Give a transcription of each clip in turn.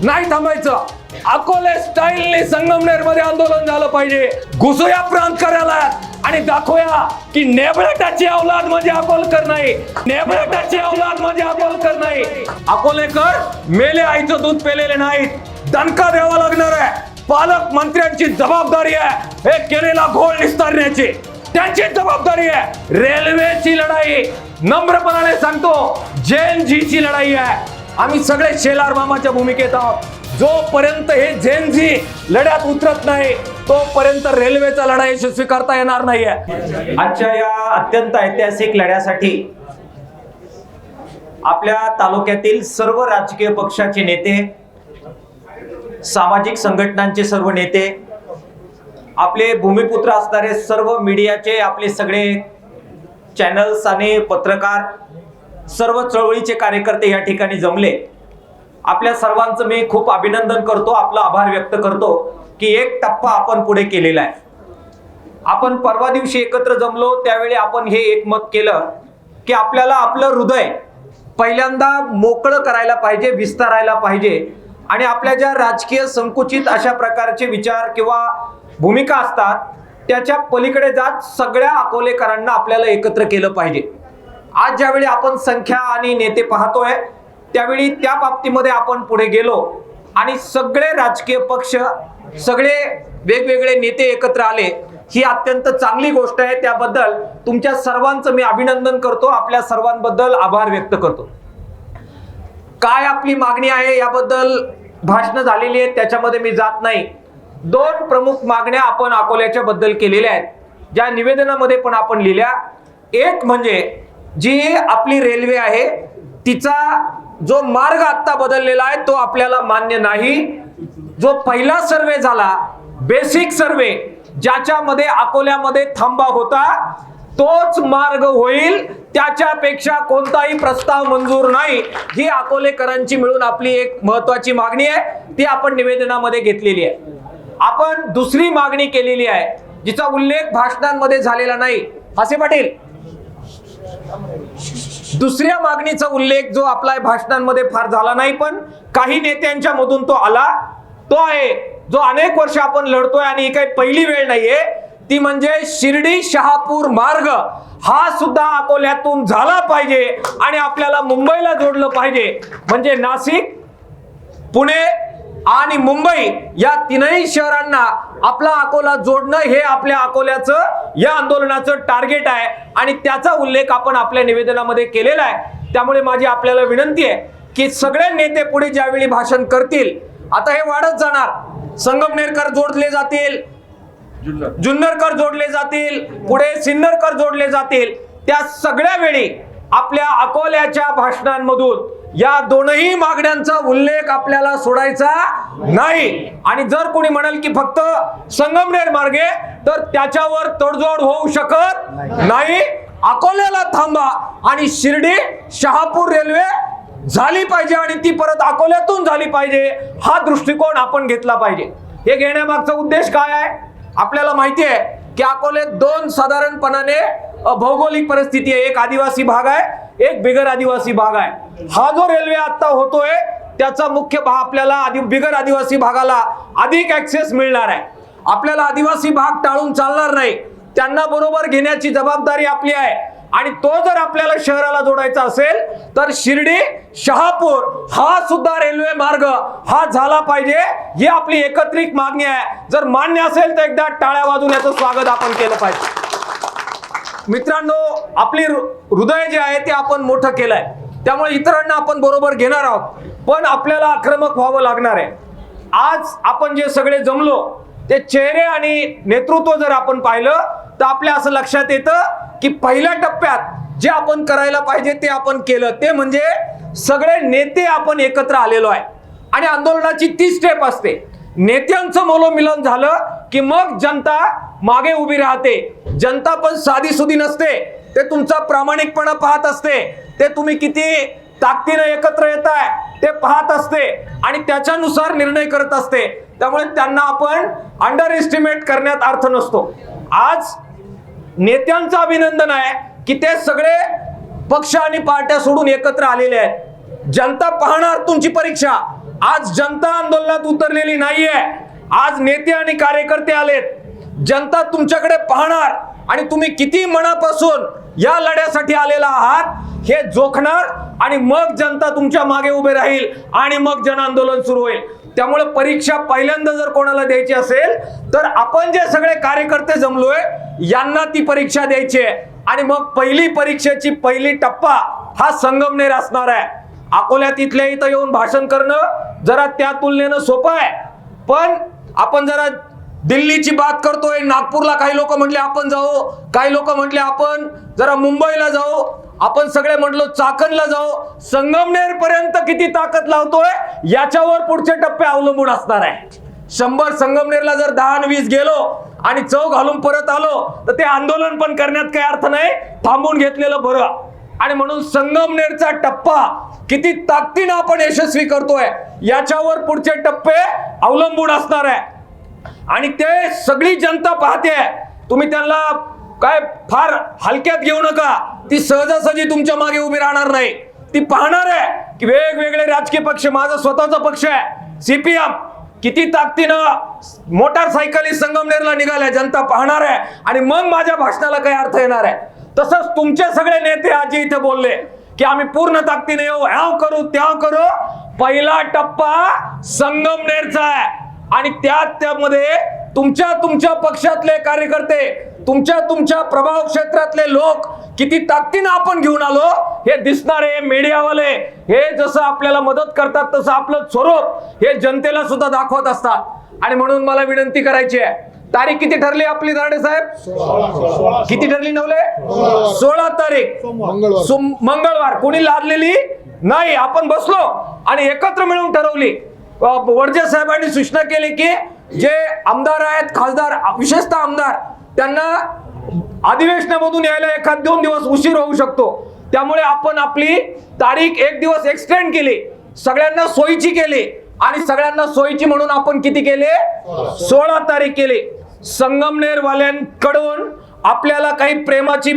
नाही थांबायचं. अकोले स्टाईलने संगमनेर मध्ये आंदोलन झालं पाहिजे. घुसूया प्रांत कार्यालयात आणि दाखवूया की नेबळटाची औलाद म्हणजे अकोलकर नाही, नेबळटाची औलाद म्हणजे अकोलकर नाही. अकोलेकर मेले आईचं दूध पेलेले नाहीत. दणका द्यावा लागणार आहे. पालक मंत्र्यांची जबाबदारी आहे हे केलेला घोळ निस्तारण्याची, त्यांची जबाबदारी आहे. रेल्वेची लढाई नम्रपणाने सांगतो जेन जीची लढाई आहे. आम्ही सगळे शेलार मामाच्या भूमिकेत आहोत. जोपर्यंत हे जेन जी लढ्यात उतरत नाही तोपर्यंत रेल्वेचा लढा यशस्वी करता येणार नाहीये. आजच्या या अत्यंत ऐतिहासिक लढ्यासाठी आपल्या तालुक्यातील सर्व राजकीय पक्षाचे नेते, सामाजिक संघटनांचे सर्व नेते, आपले भूमिपुत्र असणारे सर्व मीडियाचे आपले सगळे चॅनल्स आणि पत्रकार, सर्व चळवळीचे कार्यकर्ते या ठिकाणी जमले. आपल्या सर्वांचं मी खूप अभिनंदन करतो, आपला आभार व्यक्त करतो की एक टप्पा आपण पुढे केलेला आहे. आपण परवा दिवशी एकत्र जमलो त्यावेळी आपण हे एकमत केलं की आपल्याला आपलं हृदय पहिल्यांदा मोकळं करायला पाहिजे, विस्तारायला पाहिजे आणि आपल्या ज्या राजकीय संकुचित अशा प्रकारचे विचार किंवा भूमिका असतात त्याच्या पलीकडे जात सगळ्या अकोलेकरांना आपल्याला एकत्र केलं पाहिजे. आज ज्यावेळी आपण संख्या आणि नेते पाहतोय त्यावेळी त्या बाबतीमध्ये आपण पुढे गेलो आणि सगळे राजकीय पक्ष, सगळे वेगवेगळे नेते एकत्र आले. ही अत्यंत चांगली गोष्ट आहे. त्याबद्दल तुमच्या सर्वांचं मी अभिनंदन करतो, आपल्या सर्वांबद्दल आभार व्यक्त करतो. काय आपली मागणी आहे याबद्दल भाषण झालेली आहेत, त्याच्यामध्ये मी जात नाही. दोन प्रमुख मागण्या आपण अकोल्याच्या बद्दल केलेल्या आहेत, ज्या निवेदनामध्ये पण आपण लिहिल्या. एक म्हणजे जी आपली रेल्वे आहे तिचा जो मार्ग आता बदललेला आहे तो आपल्याला मान्य नाही. जो पहिला सर्वे झाला, बेसिक सर्वे, ज्याच्यामध्ये अकोल्यामध्ये थांबा होता तोच मार्ग होईल, त्याच्यापेक्षा कोणताही प्रस्ताव मंजूर नाही. ही अकोलेकरांची मिळून आपली एक महत्वाची मागणी आहे, ती आपण निवेदनामध्ये घेतलेली आहे. आपण दुसरी मागणी केलेली आहे जिचा उल्लेख भाषणांमध्ये झालेला नाही. हासे पाटील, दुसऱ्या मागणीचा उल्लेख जो आपला भाषणांमध्ये फार झाला नाही पण काही नेत्यांच्या मधून तो आला, तो आहे जो अनेक वर्ष आपण लढतोय आणि ही काही पहिली वेळ नाहीये. ती म्हणजे शिर्डी शहापूर मार्ग हा सुद्धा अकोल्यातून झाला पाहिजे आणि आपल्याला मुंबईला जोडलं पाहिजे. म्हणजे नाशिक, पुणे आणि मुंबई या तीनही शहरांना आपला अकोला जोडणं हे आपल्या अकोल्याचं या आंदोलनाचं टार्गेट आहे आणि त्याचा उल्लेख आपण आपल्या निवेदनामध्ये केलेला आहे. त्यामुळे माझी आपल्याला विनंती आहे की सगळे नेते पुढे ज्यावेळी भाषण करतील, आता हे वाढत जाणार, संगमनेरकर जोडले जातील, जुन्नरकर जोडले जातील, पुढे सिन्नरकर जोडले जातील, त्या सगळ्या वेळी आपल्या अकोल्याच्या भाषणांमधून या दोनही मागण्यांचा उल्लेख आपल्याला सोडायचा नाही. आणि जर कोणी म्हणाल की फक्त संगमनेर मार्गे, तर त्याच्यावर तडजोड होऊ शकत नाही. अकोल्याला थांबा आणि शिर्डी शहापूर रेल्वे झाली पाहिजे आणि ती परत अकोल्यातून झाली पाहिजे, हा दृष्टिकोन आपण घेतला पाहिजे. हे घेण्यामागचा उद्देश काय आहे? आपल्याला माहिती आहे की अकोले दोन साधारणपणाने भौगोलिक परिस्थिती आहे. एक आदिवासी भाग आहे, एक बिगर आदिवासी भाग आहे. हा जो रेल्वे आता होतोय त्याचा मुख्य भाग आपल्याला बिगर आदिवासी भागाला अधिक ऍक्सेस मिळणार आहे. आपल्याला आदिवासी भाग टाळून चालणार नाही, त्यांना बरोबर घेण्याची जबाबदारी आपली आहे. आणि तो जर आपल्याला शहराला जोडायचा असेल तर शिर्डी शहापूर हा सुद्धा रेल्वे मार्ग हा झाला पाहिजे, ही आपली एकत्रित मागणी आहे. जर मान्य असेल तर एकदा टाळ्या वाजवून याचं स्वागत आपण केलं पाहिजे. मित्रांनो, आपली हृदय जे आहे ते आपण मोठं केलंय, त्यामुळे इतरांना आपण बरोबर घेणार आहोत, पण आपल्याला आक्रमक व्हावं लागणार आहे. आज आपण जे सगळे जमलो ते चेहरे आणि नेतृत्व जर आपण पाहिलं तर आपल्या असं लक्षात येतं की पहिल्या टप्प्यात जे आपण करायला पाहिजे ते आपण केलं. ते म्हणजे सगळे नेते आपण एकत्र आलेलो आहे आणि आंदोलनाची ती स्टेप असते. नेत्यांचं मोलोमिलन झालं की मग जनता मागे उभी राहते. जनता पण साधी सुधी नसते, ते तुमचा प्रामाणिकपणा पाहत असते, ते तुम्ही किती ताकदीने एकत्र येताय ते पाहत असते आणि त्याच्यानुसार निर्णय करत असते. त्यामुळे त्यांना आपण अंडर एस्टिमेट करण्यात अर्थ नसतो. आज नेत्यांचं अभिनंदन आहे की ते सगळे पक्ष आणि पार्ट्या सोडून एकत्र आलेले आहेत. जनता पाहणार तुमची परीक्षा, आज जनता आंदोलनात उतरलेली नाहीये. आज नेते आणि कार्यकर्ते आलेत. जनता तुमच्याकडे पाहणार आणि तुम्ही किती मनापासून या लढ्यासाठी आलेला आहात हे जोखणार आणि मग जनता तुमच्या मागे उभे राहील आणि मग जन आंदोलन सुरू होईल. त्यामुळे परीक्षा पहिल्यांदा जर कोणाला द्यायची असेल तर आपण जे सगळे कार्यकर्ते जमलोय यांना ती परीक्षा द्यायची आहे. आणि मग पहिली परीक्षेची पहिली टप्पा हा संगमनेर असणार आहे. अकोल्यात इथल्या इथं येऊन भाषण करणं जरा त्या तुलनेनं सोपं आहे, पण आपण जरा दिल्लीची बात करतोय, नागपूरला काही लोक म्हटले आपण जाऊ, काही लोक म्हटले आपण जरा मुंबईला जाऊ, आपण सगळे म्हटलो चाकणला जाऊ. संगमनेर पर्यंत किती ताकद लावतोय याच्यावर पुढचे टप्पे अवलंबून असणार आहे. 100 संगमनेरला जर 10 आणि 20 गेलो आणि चौ घालून परत आलो तर ते आंदोलन पण करण्यात काही अर्थ नाही, थांबून घेतलेलं बरं. आणि म्हणून संगमनेरचा टप्पा किती ताकदीनं आपण यशस्वी करतोय याच्यावर पुढचे टप्पे अवलंबून असणार आहे. आणि ते सगळी जनता पाहते. तुम्ही त्यांना काय फार हलक्यात घेऊ नका. ती सहजासहजी तुमच्या मागे उभी राहणार नाही. ती पाहणार आहे की वेगवेगळे राजकीय पक्ष, माझा स्वतःचा पक्ष आहे सीपीएम, किती ताकदीनं मोटारसायकली संगमनेरला निघाल्या, जनता पाहणार आहे आणि मग माझ्या भाषणाला काही अर्थ येणार आहे. तसंच तुमचे सगळे नेते आज इथे बोलले की आम्ही पूर्ण ताकदीने येऊ, ह्याव करू त्याव करू. पहिला टप्पा संगमनेरचा आहे आणि त्यामध्ये तुमच्या पक्षातले कार्यकर्ते, तुमच्या प्रभाव क्षेत्रातले लोक किती ताकदीनं आपण घेऊन आलो हे दिसणारे मीडियावाले हे जसं आपल्याला मदत करतात तसं आपलं स्वरूप हे जनतेला सुद्धा दाखवत असतात. आणि म्हणून मला विनंती करायची आहे, तारीख किती ठरली आपली दांडे साहेब? किती ठरली नवले? 16 तारीख मंगळवार. कोणी लादलेली नाही, आपण बसलो आणि एकत्र मिळून ठरवली. वडजे साहेबांनी सूचना केली की जे आमदार आहेत, खासदार, विशेषतः आमदार, त्यांना अधिवेशनामधून यायला 1-2 दिवस उशीर होऊ शकतो. त्यामुळे आपण आपली तारीख 1 दिवस एक्सटेंड केली, सगळ्यांना सोयीची केली. आणि सगळ्यांना सोयीची म्हणून आपण किती केले? 16 तारीख केली. संगमनेर वाल्यांकडून आपल्याला काही प्रेमाची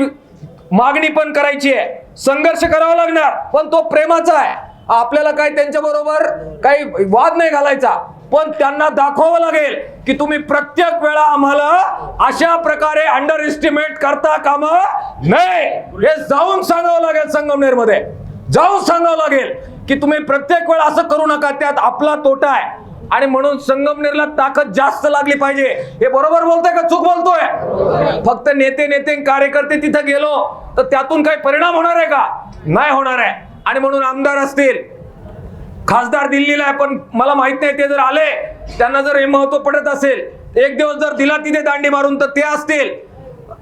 मागणी पण करायची आहे. संघर्ष करावा लागणार, पण तो प्रेमाचा आहे. आपल्याला काय त्यांच्या बरोबर काही वाद नाही घालायचा, पण त्यांना दाखवावं लागेल की तुम्ही प्रत्येक वेळा आम्हाला अशा प्रकारे अंडर एस्टिमेट करता कामा नाही. हे जाऊन सांगावं लागेल, संगमनेर मध्ये जाऊन सांगावं लागेल की तुम्ही प्रत्येक वेळा असं करू नका, त्यात आपला तोटा आहे. आणि म्हणून संगमनेरला ताकद जास्त लागली पाहिजे. हे बरोबर बोलतोय का चूक बोलतोय? फक्त नेते कार्यकर्ते तिथे गेलो तर त्यातून काही परिणाम होणार आहे का? नाही होणार आहे. आणि म्हणून आमदार असतील, खासदार दिल्लीला आहे, पण मला माहित नाही ते जर आले, त्यांना जर हे महत्व पडत असेल, 1 दिवस जर दिला तिथे दांडी मारून, तर ते असतील.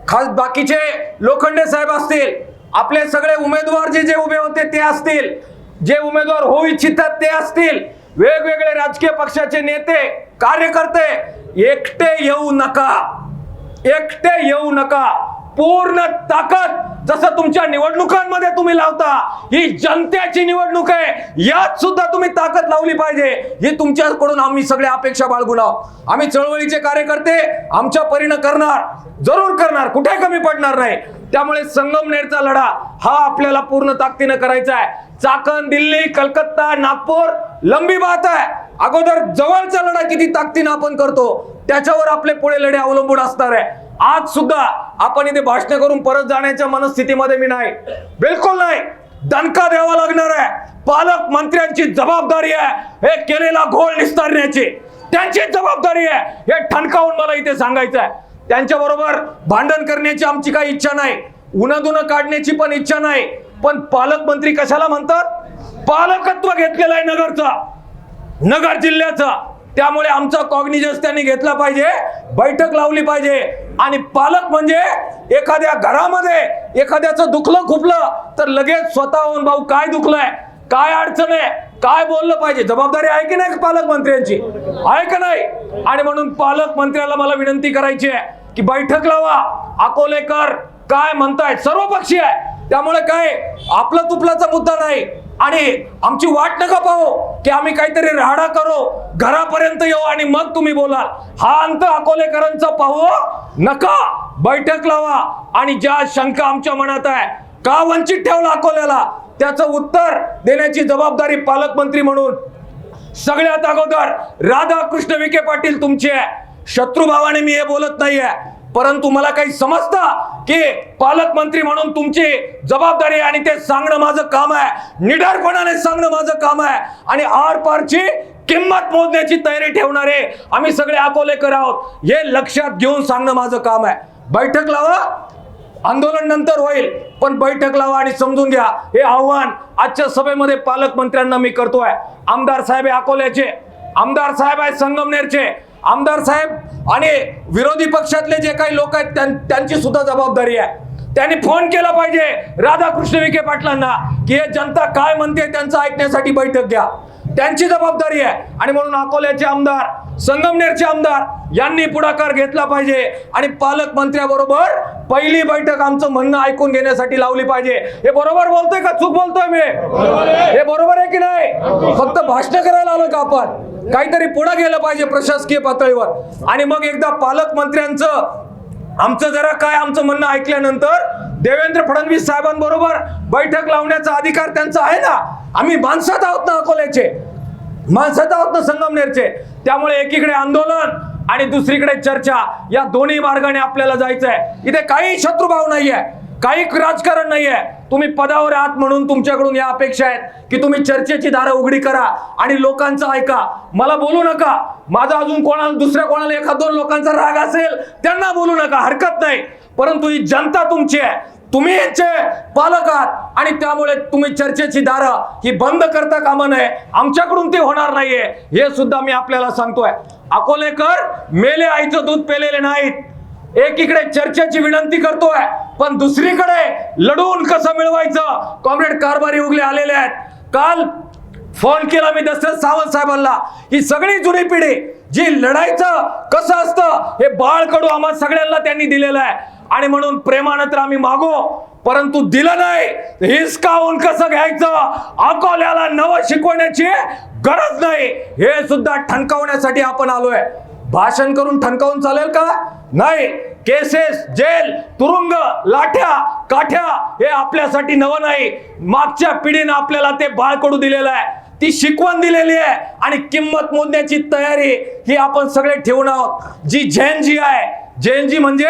खास बाकीचे लोखंडे साहेब असतील, आपले सगळे उमेदवार जे उभे होते ते असतील, जे उमेदवार होऊ इच्छितात ते असतील, वेगवेगळे राजकीय पक्षाचे नेते कार्यकर्ते, एकटे येऊ नका, एकटे येऊ नका. पूर्ण ताकद जसं तुमच्या निवडणुकांमध्ये तुम्ही लावता, ही जनतेची निवडणूक आहे, यात सुद्धा तुम्ही ताकद लावली पाहिजे. ही तुमच्याकडून आम्ही सगळे अपेक्षा बाळगून आहोत. आम्ही चळवळीचे कार्यकर्ते आमच्या परीने करणार, जरूर करणार, कुठे कमी पडणार नाही. त्यामुळे संगमनेरचा लढा हा आपल्याला पूर्ण ताकदीने करायचा आहे. चाकण, दिल्ली, कलकत्ता, नागपूर लंबी बात आहे. अगोदर जवळचा लढा किती ताकदीने आपण करतो त्याच्यावर आपले पुढे लढे अवलंबून असणार आहे. आज सुद्धा आपण इथे भाषण करून परत जाण्याच्या मनस्थितीमध्ये मी नाही, बिलकुल नाही. दणका द्यावा लागणार आहे. पालक मंत्र्यांची जबाबदारी आहे हे केलेला घोळ निस्तारण्याची, त्यांची जबाबदारी आहे हे ठणकावून मला इथे सांगायचं आहे. त्यांच्या बरोबर भांडण करण्याची आमची काही इच्छा नाही, उन्हाधुनं काढण्याची पण इच्छा नाही. पण पालकमंत्री कशाला म्हणतात? पालकत्व घेतलेलं आहे नगर जिल्ह्याचा. त्यामुळे आमचा कॉग्निजन्स त्यांनी घेतला पाहिजे, बैठक लावली पाहिजे. आणि पालक म्हणजे एखाद्या घरामध्ये एखाद्याचं दुखलं खुपलं तर लगेच स्वतःहून भाऊ काय दुखलंय, काय अडचण आहे, काय बोललं पाहिजे. जबाबदारी आहे की नाही पालकमंत्र्यांची? आहे का नाही? आणि म्हणून पालकमंत्र्याला मला विनंती करायची आहे की बैठक लावा. अकोलेकर काय म्हणतायत, सर्वपक्षीय आहे, त्यामुळे काय आपला तुपलाचा मुद्दा नाही. आणि आमची वाट नका पाहू की आम्ही काहीतरी राडा करू, घरापर्यंत येऊ आणि मग तुम्ही बोलाल. हा अंत अकोलेकरांचा पाहू नका. बैठक लावा आणि ज्या शंका आमच्या मनात आहे, का वंचित ठेवला अकोल्याला, त्याचं उत्तर देण्याची जबाबदारी पालकमंत्री म्हणून सगळ्यात अगोदर राधाकृष्ण विखे पाटील तुमचे शत्रुभावाने मी हे बोलत नाहीये, परंतु मला काही समजतं की पालकमंत्री म्हणून तुमची जबाबदारी आहे आणि ते सांगणं माझं काम आहे, निडरपणाने सांगणं माझं काम आहे आणि आरपारची किंमत मोजण्याची तयारी ठेवणारे आम्ही सगळे अकोलेकर आहोत हे लक्षात घेऊन सांगणं माझं काम आहे. बैठक लावा, आंदोलन नंतर होईल, पण बैठक लावा आणि समजून घ्या. हे आव्हान आजच्या सभेमध्ये पालकमंत्र्यांना मी करतोय. आमदार साहेब आहे अकोल्याचे, आमदार साहेब आहे संगमनेरचे, आमदार साहेब आणि विरोधी पक्षातले जे काही लोक आहेत त्यांची सुद्धा जबाबदारी आहे. त्यांनी फोन केला पाहिजे राधाकृष्ण विखे पाटलांना की हे जनता काय म्हणते त्यांचं ऐकण्यासाठी बैठक घ्या, त्यांची जबाबदारी आहे. आणि म्हणून अकोल्याचे आमदार, संगमनेरचे आमदार यांनी पुढाकार घेतला पाहिजे आणि पालकमंत्र्याबरोबर पहिली बैठक आमचं म्हणणं ऐकून घेण्यासाठी लावली पाहिजे. हे बरोबर बोलतोय का चूक बोलतोय मी? हे बरोबर आहे की नाही? फक्त भाषण करायला आलो का आपण? काहीतरी पुढे गेलं पाहिजे प्रशासकीय पातळीवर. आणि मग एकदा पालकमंत्र्यांचं आमचं जरा काय आमचं म्हणणं ऐकल्यानंतर देवेंद्र फडणवीस साहेबांबरोबर बैठक लावण्याचा अधिकार त्यांचा आहे ना. आम्ही माणसात आहोत ना, अकोल्याचे माणसात आहोत ना, संगमनेरचे. त्यामुळे एकीकडे आंदोलन आणि दुसरीकडे चर्चा, या दोन्ही मार्गाने आपल्याला जायचंय. इथे काही शत्रुभाव नाहीये, काही राजकारण नाहीये. तुम्ही पदावर आहात म्हणून तुमच्याकडून या अपेक्षा आहेत की तुम्ही चर्चेची दारं उघडी करा आणि लोकांचं ऐका. मला बोलू नका, माझा अजून कोणाला दुसऱ्या कोणाला एखाद दोन लोकांचा राग असेल त्यांना बोलू नका, हरकत नाही. परंतु ही जनता तुमची आहे, तुम्ही यांचे पालक आहात आणि त्यामुळे तुम्ही चर्चेची दारं ही बंद करता कामा नये. आमच्याकडून ते होणार नाहीये हे सुद्धा मी आपल्याला सांगतोय. अकोलेकर मेले आईचं दूध पेलेले नाहीत. एकीकडे चर्चेची विनंती करतोय, पण दुसरीकडे लढून कसं मिळवायचं कॉम्रेड कारभारी उगले आलेले आहेत. काल फोन केला मी दशरथ सावंत साहेबांना. ही सगळी जुनी पिढी जी लढायचं कसं असतं हे बाळकडू आम्हा सगळ्यांना त्यांनी दिलेलं आहे आणि म्हणून प्रेमानं तर आम्ही मागो, परंतु दिलं नाही हिसकावून कसं घ्यायचं, अकोल्याला नवं शिकवण्याची गरज नाही हे सुद्धा ठणकावण्यासाठी आपण आलोय. भाषण करून ठणकावून चालेल का? नाही. केसेस, जेल, तुरुंग, लाठ्या, काठ्या हे आपल्यासाठी नवं नाही. मागच्या पिढीनं आपल्याला ते बाळकडू दिलेलं आहे, ती शिकवण दिलेली आहे आणि किंमत मोजण्याची तयारी ही आपण सगळे ठेवून आहोत. जी जैनजी आहे, जैनजी म्हणजे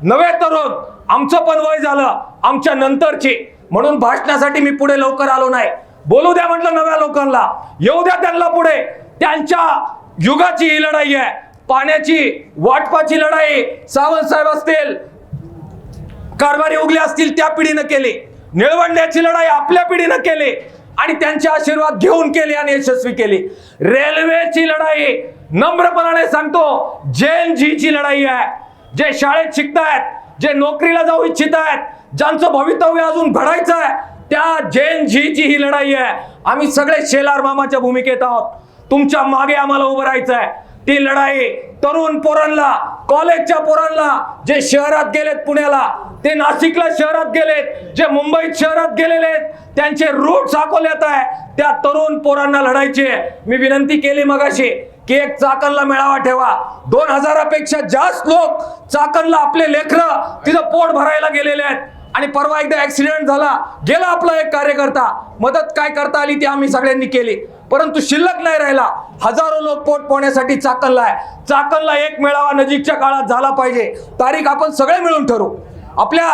नवे तरुण, आमचं पण वय झालं, आमच्या नंतरची, म्हणून भाषणासाठी मी पुढे लवकर आलो नाही. बोलू द्या म्हटलं नव्या लोकांना, येऊ द्या त्यांना पुढे. त्यांच्या युगाची ही लढाई आहे, पाण्याची वाटपाची लढाई सावंत साहेब असतील, कारभारी उगले असतील त्या पिढीनं केली. निळवंड्याची लढाई आपल्या पिढीनं केली आणि त्यांचे आशीर्वाद घेऊन केली आणि यशस्वी केली. रेल्वेची लढाई नम्रपणाने सांगतो जैन जीची लढाई आहे. जे शाळेत शिकतायत, जे नोकरीला जाऊ इच्छित आहेत, ज्यांचं भवितव्य अजून घडायचं आहे, त्या जैन जीची ही लढाई आहे. आम्ही सगळे शेलार मामाच्या भूमिकेत आहोत. तुमच्या मागे आम्हाला उभं राहायचं आहे. ती लढाई तरुण पोरांना, कॉलेजच्या पोरांना, जे शहरात गेलेत पुण्याला, ते नाशिकला शहरात गेलेत, जे मुंबईत शहरात गेलेले आहेत, त्यांचे रूट्स अकोल्यात आहे, त्या तरुण पोरांना लढायची आहे. मी विनंती केली मगाशी की एक चाकणला मेळावा ठेवा. 2000पेक्षा जास्त लोक चाकणला आपले लेकरं तिथं पोट भरायला गेलेले आहेत. आणि परवा एकदा ऍक्सिडेंट झाला, गेला आपला एक कार्यकर्ता, मदत काय करता आली ती आम्ही सगळ्यांनी केली, परंतु शिल्लक नाही राहिला. हजारो लोक पोट पाण्यासाठी चाकणला आहे. चाकणला एक मेळावा नजीकच्या काळात झाला पाहिजे. तारीख आपण सगळे मिळून ठरवू. आपल्या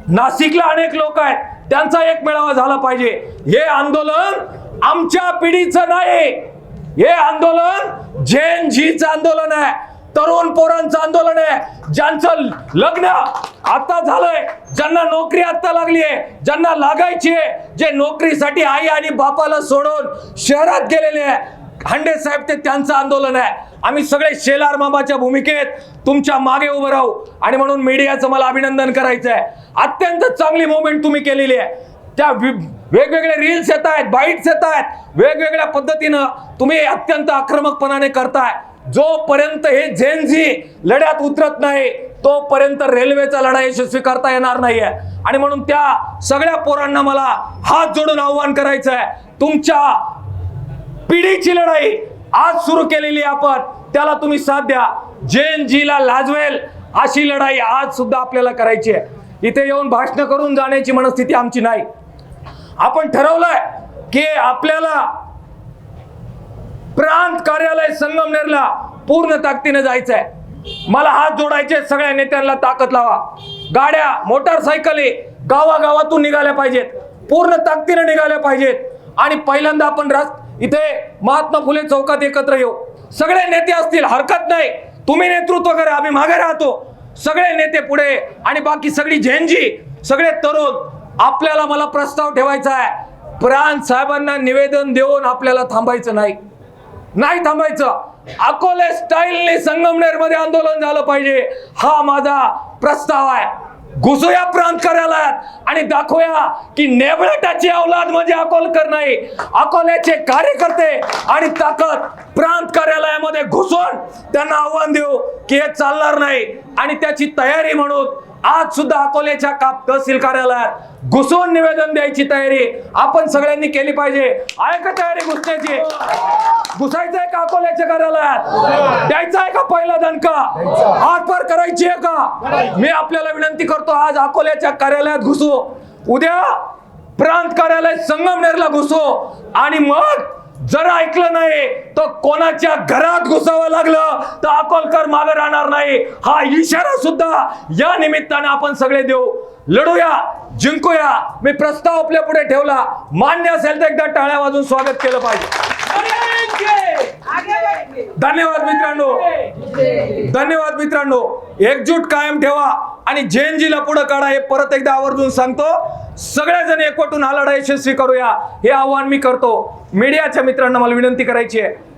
नाशिकला अनेक लोक आहेत, त्यांचा एक मेळावा झाला पाहिजे. हे आंदोलन आमच्या पिढीचं नाही, हे आंदोलन जैन जीचं आंदोलन आहे, तरुण पोरांचं आंदोलन आहे. ज्यांचं लग्न आता झालंय, ज्यांना नोकरी आता लागली आहे, ज्यांना लागायची आहे, जे नोकरीसाठी आई आणि बापाला सोडून शहरात गेलेले आहे, हांडे साहेब, ते त्यांचं आंदोलन आहे. आम्ही सगळे शेलार मामाच्या भूमिकेत तुमच्या मागे उभं राहू. आणि म्हणून मीडियाचं मला अभिनंदन करायचं आहे. अत्यंत चांगली मूवमेंट तुम्ही केलेली आहे. त्या वेगवेगळे रील्स येत आहेत, बाईट्स येत आहेत, वेगवेगळ्या पद्धतीनं तुम्ही अत्यंत आक्रमकपणाने करताय. जोपर्यंत हे झेनझी लढ्यात उतरत नाही तोपर्यंत रेल्वेचा लढा यशस्वी करता येणार नाहीये. आणि म्हणून त्या सगळ्या पोरांना मला हात जोडून आव्हान करायचं आहे. तुमच्या पिढीची लढाई आज सुरू केलेली आपण, त्याला तुम्ही साथ द्या. जैन जीला लाजवेल अशी लढाई आज सुद्धा आपल्याला करायची आहे. इथे येऊन भाषण करून जाण्याची मनस्थिती आमची नाही. आपण ठरवलंय की आपल्याला प्रांत कार्यालय संगमनेरला पूर्ण ताकदीने जायचंय. मला हात जोडायचे, सगळ्या नेत्यांना ताकद लावा. गाड्या मोटारसायकली गावागावातून निघाल्या पाहिजेत, पूर्ण ताकदीने निघाल्या पाहिजेत. आणि पहिल्यांदा आपण इथे महात्मा फुले चौकात एकत्र येऊ. सगळे नेते असतील, हरकत नाही, तुम्ही नेतृत्व करा, आम्ही मागे राहतो. सगळे नेते पुढे आणि बाकी सगळी झेंजी, सगळे तरुण. आपल्याला मला प्रस्ताव ठेवायचा आहे, प्रांत साहेबांना निवेदन देऊन आपल्याला थांबायचं नाही थांबायचं. अकोले स्टाईलने संगमनेर मध्ये आंदोलन झालं पाहिजे, हा माझा प्रस्ताव आहे. घुसूया प्रांत कार्यालयात आणि दाखवूया की नेबळटाची औलाद म्हणजे अकोलकर नाही. अकोल्याचे कार्यकर्ते आणि ताकद प्रांत कार्यालयामध्ये घुसून त्यांना आव्हान देऊ की हे चालणार नाही. आणि त्याची तयारी म्हणून आज सुद्धा अकोल्याच्या तहसील कार्यालयात घुसून निवेदन द्यायची तयारी आपण सगळ्यांनी केली पाहिजे. आहे का तयारी घुसण्याची? घुसायचंय का अकोल्याच्या कार्यालयात? द्यायचा आहे का पहिला दणका? हात पार करायची आहे का? मी आपल्याला विनंती करतो, आज अकोल्याच्या कार्यालयात घुसू, उद्या प्रांत कार्यालय संगमनेरला घुसू. आणि मग जर ऐकलं नाही तर कोणाच्या घरात घुसावं लागलं तर अकोलकर मागे राहणार नाही. हा इशारा सुद्धा या निमित्ताने आपण सगळे देऊ. लढूया, जिंकूया. मी प्रस्ताव आपल्या पुढे ठेवला, मान्य असेल तर एकदा टाळ्या वाजून स्वागत केलं पाहिजे. धन्यवाद मित्रांनो, धन्यवाद मित्रांनो. एकजूट कायम ठेवा आणि झेंजीला पुढे काढा, हे परत एकदा आवर्जून सांगतो. सगळेजण एकवटून हा लढा यशस्वी करूया, हे आव्हान मी करतो. मीडियाच्या मित्रांना मला विनंती करायची आहे,